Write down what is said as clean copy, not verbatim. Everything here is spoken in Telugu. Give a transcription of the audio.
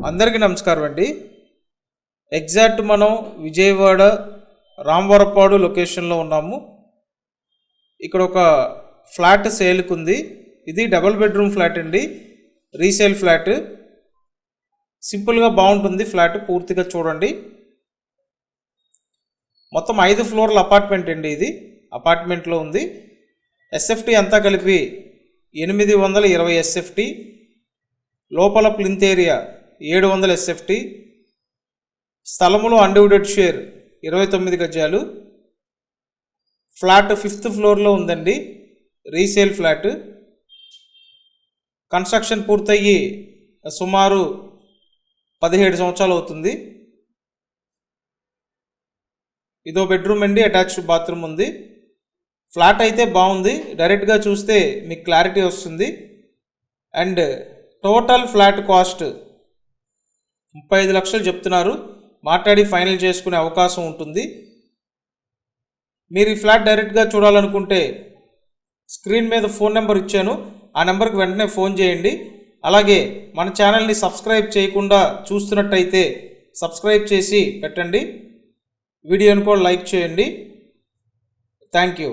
అందరికీ నమస్కారం అండి. ఎగ్జాక్ట్ మనం విజయవాడ రామవరపాడు లొకేషన్లో ఉన్నాము. ఇక్కడ ఒక ఫ్లాట్ సేల్కి ఉంది. ఇది డబుల్ బెడ్రూమ్ ఫ్లాట్ అండి, రీసేల్ ఫ్లాట్. సింపుల్గా బాగుంటుంది ఫ్లాట్, పూర్తిగా చూడండి. మొత్తం 5 ఫ్లోర్ల అపార్ట్మెంట్ అండి. ఇది అపార్ట్మెంట్లో ఉంది. ఎస్ఎఫ్టీ అంతా కలిపి 820 ఎస్ఎఫ్టీ, లోపల ప్లింత్ ఏరియా 700 ఎస్ఎఫ్టీ, స్థలములో అన్డివిడెడ్ షేర్ 29 గజాలు. ఫ్లాట్ 5th ఫ్లోర్లో ఉందండి, రీసేల్ ఫ్లాట్. కన్స్ట్రక్షన్ పూర్తయ్యి సుమారు 17 సంవత్సరాలు అవుతుంది. ఇదో బెడ్రూమ్ అండి, అటాచ్డ్ బాత్రూమ్ ఉంది. ఫ్లాట్ అయితే బాగుంది, డైరెక్ట్గా చూస్తే మీకు క్లారిటీ వస్తుంది. అండ్ టోటల్ ఫ్లాట్ కాస్ట్ 35 లక్షలు చెప్తున్నారు. మాట్లాడి ఫైనల్ చేసుకునే అవకాశం ఉంటుంది. మీరు ఈ ఫ్లాట్ డైరెక్ట్గా చూడాలనుకుంటే స్క్రీన్ మీద ఫోన్ నెంబర్ ఇచ్చాను, ఆ నెంబర్కి వెంటనే ఫోన్ చేయండి. అలాగే మన ఛానల్ని సబ్స్క్రైబ్ చేయకుండా చూస్తున్నట్టయితే సబ్స్క్రైబ్ చేసి పెట్టండి. వీడియోని కూడా లైక్ చేయండి. Thank you.